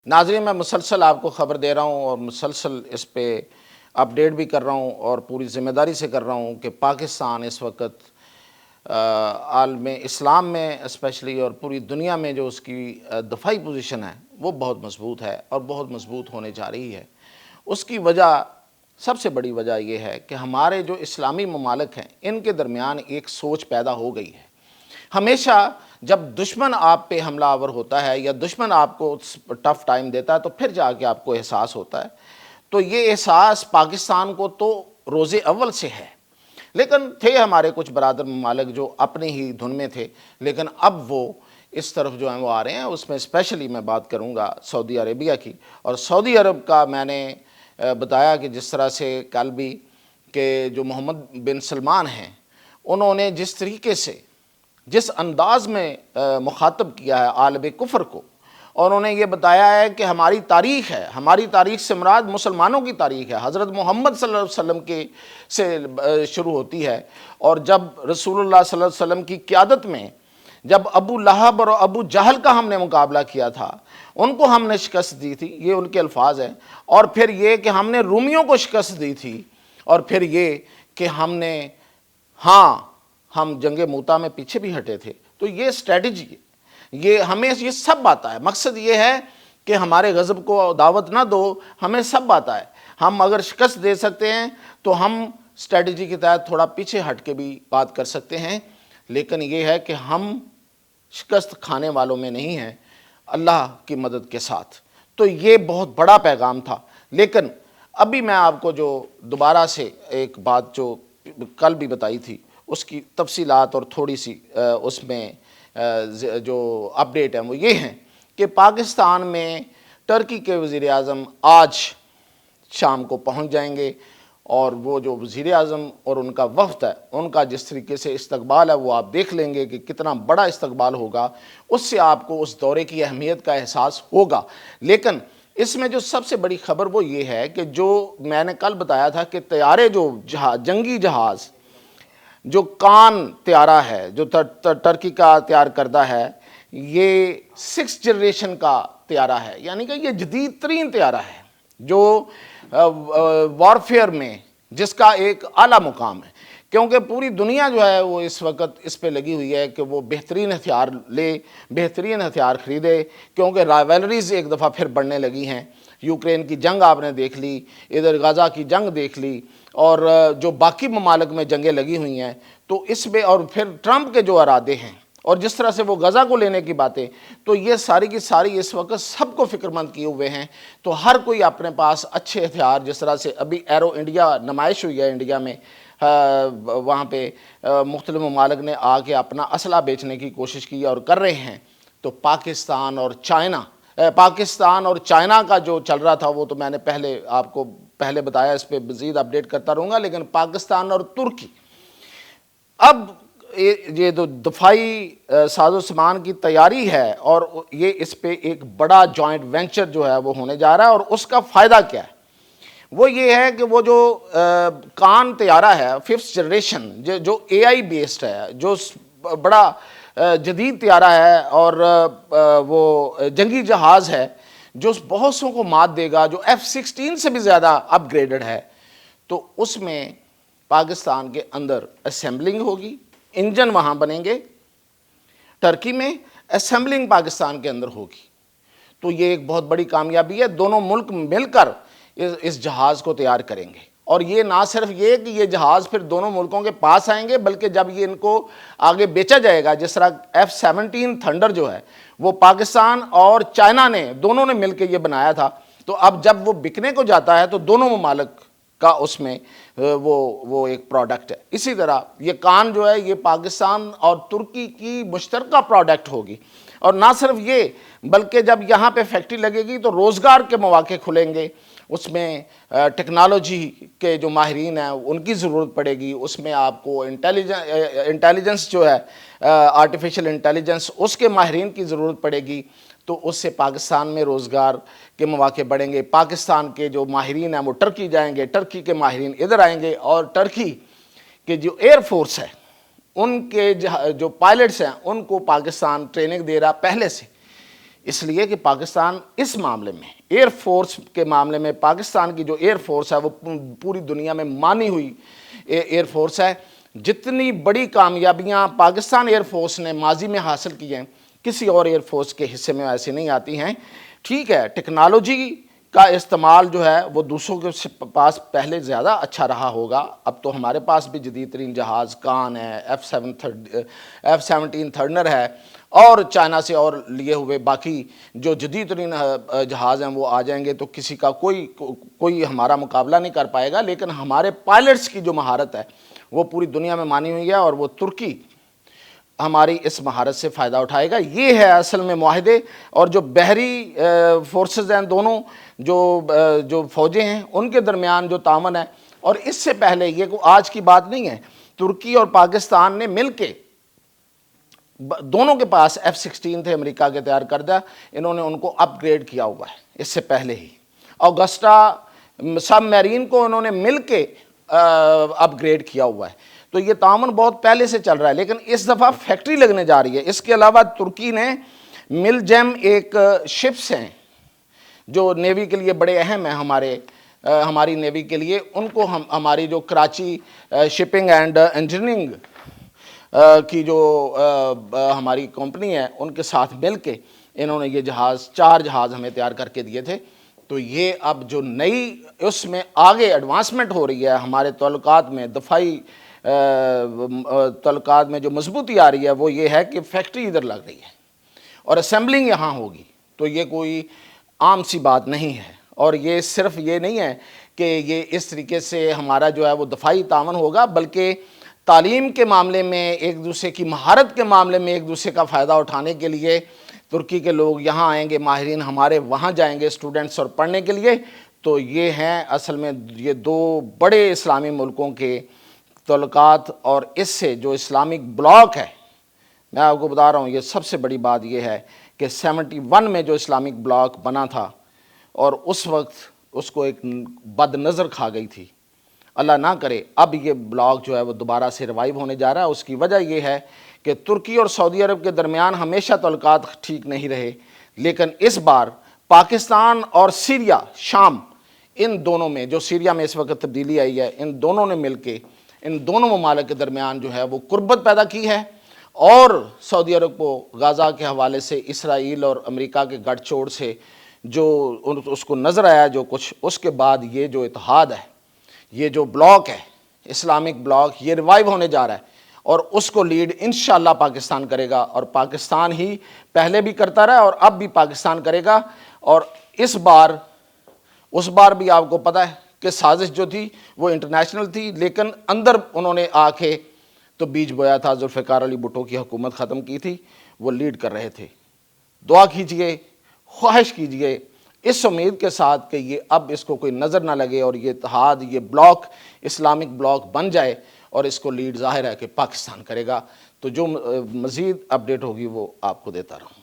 ناظرین، میں مسلسل آپ کو خبر دے رہا ہوں اور مسلسل اس پہ اپڈیٹ بھی کر رہا ہوں اور پوری ذمہ داری سے کر رہا ہوں کہ پاکستان اس وقت عالم اسلام میں اسپیشلی اور پوری دنیا میں جو اس کی دفاعی پوزیشن ہے وہ بہت مضبوط ہے اور بہت مضبوط ہونے جا رہی ہے۔ اس کی وجہ، سب سے بڑی وجہ یہ ہے کہ ہمارے جو اسلامی ممالک ہیں ان کے درمیان ایک سوچ پیدا ہو گئی ہے۔ ہمیشہ جب دشمن آپ پہ حملہ آور ہوتا ہے یا دشمن آپ کو ٹف ٹائم دیتا ہے تو پھر جا کے آپ کو احساس ہوتا ہے، تو یہ احساس پاکستان کو تو روز اول سے ہے، لیکن تھے ہمارے کچھ برادر ممالک جو اپنے ہی دھن میں تھے، لیکن اب وہ اس طرف جو ہیں وہ آ رہے ہیں۔ اس میں اسپیشلی میں بات کروں گا سعودی عربیہ کی، اور سعودی عرب کا میں نے بتایا کہ جس طرح سے کل بھی کہ جو محمد بن سلمان ہیں انہوں نے جس طریقے سے جس انداز میں مخاطب کیا ہے عالم کفر کو، اور انہوں نے یہ بتایا ہے کہ ہماری تاریخ ہے، ہماری تاریخ سے مراد مسلمانوں کی تاریخ ہے، حضرت محمد صلی اللہ علیہ وسلم کے سے شروع ہوتی ہے، اور جب رسول اللہ صلی اللہ علیہ وسلم کی قیادت میں جب ابو لہب اور ابو جہل کا ہم نے مقابلہ کیا تھا، ان کو ہم نے شکست دی تھی، یہ ان کے الفاظ ہیں، اور پھر یہ کہ ہم نے رومیوں کو شکست دی تھی، اور پھر یہ کہ ہم جنگ موتا میں پیچھے بھی ہٹے تھے۔ تو یہ اسٹریٹجی ہے، یہ ہمیں یہ سب آتا ہے۔ مقصد یہ ہے کہ ہمارے غضب کو دعوت نہ دو، ہمیں سب آتا ہے۔ ہم اگر شکست دے سکتے ہیں تو ہم اسٹریٹجی کے تحت تھوڑا پیچھے ہٹ کے بھی بات کر سکتے ہیں، لیکن یہ ہے کہ ہم شکست کھانے والوں میں نہیں ہیں، اللہ کی مدد کے ساتھ۔ تو یہ بہت بڑا پیغام تھا۔ لیکن ابھی میں آپ کو جو دوبارہ سے ایک بات جو کل بھی بتائی تھی، اس کی تفصیلات اور تھوڑی سی اس میں جو اپڈیٹ ہیں وہ یہ ہیں کہ پاکستان میں ٹرکی کے وزیر اعظم آج شام کو پہنچ جائیں گے، اور وہ جو وزیر اعظم اور ان کا وفد ہے ان کا جس طریقے سے استقبال ہے وہ آپ دیکھ لیں گے کہ کتنا بڑا استقبال ہوگا، اس سے آپ کو اس دورے کی اہمیت کا احساس ہوگا۔ لیکن اس میں جو سب سے بڑی خبر وہ یہ ہے کہ جو میں نے کل بتایا تھا کہ طیارے جو جنگی جہاز جو کان طیارہ ہے جو ٹرکی کا تیار کردہ ہے، یہ 6 جنریشن کا طیارہ ہے، یعنی کہ یہ جدید ترین طیارہ ہے جو وارفیئر میں جس کا ایک اعلیٰ مقام ہے، کیونکہ پوری دنیا جو ہے وہ اس وقت اس پہ لگی ہوئی ہے کہ وہ بہترین ہتھیار لے، بہترین ہتھیار خریدے، کیونکہ رائیولریز ایک دفعہ پھر بڑھنے لگی ہیں۔ یوکرین کی جنگ آپ نے دیکھ لی، ادھر غزہ کی جنگ دیکھ لی، اور جو باقی ممالک میں جنگیں لگی ہوئی ہیں، تو اس میں اور پھر ٹرمپ کے جو ارادے ہیں اور جس طرح سے وہ غزہ کو لینے کی باتیں، تو یہ ساری کی ساری اس وقت سب کو فکر مند کیے ہوئے ہیں۔ تو ہر کوئی اپنے پاس اچھے ہتھیار، جس طرح سے ابھی ایرو انڈیا نمائش ہوئی ہے انڈیا میں، وہاں پہ مختلف ممالک نے آ کے اپنا اسلحہ بیچنے کی کوشش کی اور کر رہے ہیں۔ تو پاکستان اور چائنا کا جو چل رہا تھا وہ تو میں نے آپ کو پہلے بتایا، اس پہ مزید اپڈیٹ کرتا رہوں گا، لیکن پاکستان اور ترکی اب یہ جو دفاعی ساز و سامان کی تیاری ہے، اور یہ اس پہ ایک بڑا جوائنٹ وینچر جو ہے وہ ہونے جا رہا ہے، اور اس کا فائدہ کیا ہے؟ وہ یہ ہے کہ وہ جو کان طیارہ ہے 5th جنریشن جو AI بیسڈ ہے، جو بڑا جدید طیارہ ہے، اور وہ جنگی جہاز ہے جو بہت سو کو مات دے گا، جو F-16 سے بھی زیادہ اپ گریڈڈ ہے، تو اس میں پاکستان کے اندر اسمبلنگ ہوگی، انجن وہاں بنیں گے ٹرکی میں، اسمبلنگ پاکستان کے اندر ہوگی۔ تو یہ ایک بہت بڑی کامیابی ہے، دونوں ملک مل کر اس جہاز کو تیار کریں گے، اور یہ نہ صرف یہ کہ یہ جہاز پھر دونوں ملکوں کے پاس آئیں گے، بلکہ جب یہ ان کو آگے بیچا جائے گا، جس طرح F-17 تھنڈر جو ہے وہ پاکستان اور چائنا نے دونوں نے مل کے یہ بنایا تھا، تو اب جب وہ بکنے کو جاتا ہے تو دونوں ممالک کا اس میں وہ ایک پروڈکٹ ہے۔ اسی طرح یہ کان جو ہے یہ پاکستان اور ترکی کی مشترکہ پروڈکٹ ہوگی، اور نہ صرف یہ بلکہ جب یہاں پہ فیکٹری لگے گی تو روزگار کے مواقع کھلیں گے، اس میں ٹیکنالوجی کے جو ماہرین ہیں ان کی ضرورت پڑے گی، اس میں آپ کو انٹیلیجنس جو ہے آرٹیفیشل انٹیلیجنس اس کے ماہرین کی ضرورت پڑے گی، تو اس سے پاکستان میں روزگار کے مواقع بڑھیں گے۔ پاکستان کے جو ماہرین ہیں وہ ٹرکی جائیں گے، ٹرکی کے ماہرین ادھر آئیں گے، اور ٹرکی کے جو ایئر فورس ہے ان کے جو پائلٹس ہیں ان کو پاکستان ٹریننگ دے رہا پہلے سے۔ اس لیے کہ پاکستان اس معاملے میں ایئر فورس کے معاملے میں پاکستان کی جو ایئر فورس ہے وہ پوری دنیا میں مانی ہوئی ایئر فورس ہے. جتنی بڑی کامیابیاں پاکستان ایئر فورس نے ماضی میں حاصل کی ہیں کسی اور ایئر فورس کے حصے میں ایسے نہیں آتی ہیں. ٹھیک ہے، ٹیکنالوجی کا استعمال جو ہے وہ دوسروں کے پاس پہلے زیادہ اچھا رہا ہوگا. اب تو ہمارے پاس بھی جدید ترین جہاز کان ہے، F-17 تھرنر ہے، اور چائنا سے اور لیے ہوئے باقی جو جدید ترین جہاز ہیں وہ آ جائیں گے تو کسی کا کوئی ہمارا مقابلہ نہیں کر پائے گا. لیکن ہمارے پائلٹس کی جو مہارت ہے وہ پوری دنیا میں مانی ہوئی ہے، اور وہ ترکی ہماری اس مہارت سے فائدہ اٹھائے گا. یہ ہے اصل میں معاہدے. اور جو بحری فورسز ہیں دونوں جو فوجیں ہیں ان کے درمیان جو تعاون ہے، اور اس سے پہلے یہ کوئی آج کی بات نہیں ہے، ترکی اور پاکستان نے مل کے، دونوں کے پاس F-16 تھے امریکہ کے تیار کردہ، انہوں نے ان کو اپ گریڈ کیا ہوا ہے اس سے پہلے ہی. آگسٹا سب میرین کو انہوں نے مل کے اپ گریڈ کیا ہوا ہے. تو یہ تعاون بہت پہلے سے چل رہا ہے، لیکن اس دفعہ فیکٹری لگنے جا رہی ہے. اس کے علاوہ ترکی نے ملجم ایک شپس ہیں جو نیوی کے لیے بڑے اہم ہیں، ہماری نیوی کے لیے، ان کو ہماری جو کراچی شپنگ اینڈ انجینئرنگ کی جو ہماری کمپنی ہے ان کے ساتھ مل کے انہوں نے یہ 4 جہاز ہمیں تیار کر کے دیے تھے. تو یہ اب جو نئی اس میں آگے ایڈوانسمنٹ ہو رہی ہے ہمارے تعلقات میں، دفاعی تعلقات میں جو مضبوطی آ رہی ہے وہ یہ ہے کہ فیکٹری ادھر لگ رہی ہے اور اسمبلنگ یہاں ہوگی. تو یہ کوئی عام سی بات نہیں ہے. اور یہ صرف یہ نہیں ہے کہ یہ اس طریقے سے ہمارا جو ہے وہ دفاعی تعاون ہوگا، بلکہ تعلیم کے معاملے میں، ایک دوسرے کی مہارت کے معاملے میں ایک دوسرے کا فائدہ اٹھانے کے لیے ترکی کے لوگ یہاں آئیں گے، ماہرین ہمارے وہاں جائیں گے اسٹوڈنٹس اور پڑھنے کے لیے. تو یہ ہیں اصل میں یہ 2 بڑے اسلامی ملکوں کے تعلقات. اور اس سے جو اسلامک بلاک ہے، میں آپ کو بتا رہا ہوں، یہ سب سے بڑی بات یہ ہے کہ 71 میں جو اسلامک بلاک بنا تھا اور اس وقت اس کو ایک بد نظر کھا گئی تھی، اللہ نہ کرے اب یہ بلاک جو ہے وہ دوبارہ سے ریوائیو ہونے جا رہا ہے. اس کی وجہ یہ ہے کہ ترکی اور سعودی عرب کے درمیان ہمیشہ تعلقات ٹھیک نہیں رہے، لیکن اس بار پاکستان اور سیریا، شام، ان دونوں میں، جو سیریا میں اس وقت تبدیلی آئی ہے، ان دونوں نے مل کے ان دونوں ممالک کے درمیان جو ہے وہ قربت پیدا کی ہے. اور سعودی عرب کو غزہ کے حوالے سے اسرائیل اور امریکہ کے گٹھ چوڑ سے جو اس کو نظر آیا جو کچھ، اس کے بعد یہ جو اتحاد ہے، یہ جو بلاک ہے اسلامک بلاک، یہ ریوائیو ہونے جا رہا ہے. اور اس کو لیڈ انشاءاللہ پاکستان کرے گا، اور پاکستان ہی پہلے بھی کرتا رہا اور اب بھی پاکستان کرے گا. اور اس بار بھی آپ کو پتہ ہے کہ سازش جو تھی وہ انٹرنیشنل تھی، لیکن اندر انہوں نے آ کے تو بیج بویا تھا. ذوالفقار علی بھٹو کی حکومت ختم کی تھی، وہ لیڈ کر رہے تھے. دعا کیجئے، خواہش کیجئے اس امید کے ساتھ کہ یہ اب اس کو کوئی نظر نہ لگے اور یہ اتحاد، یہ بلاک اسلامک بلاک بن جائے، اور اس کو لیڈ ظاہر ہے کہ پاکستان کرے گا. تو جو مزید اپڈیٹ ہوگی وہ آپ کو دیتا رہوں.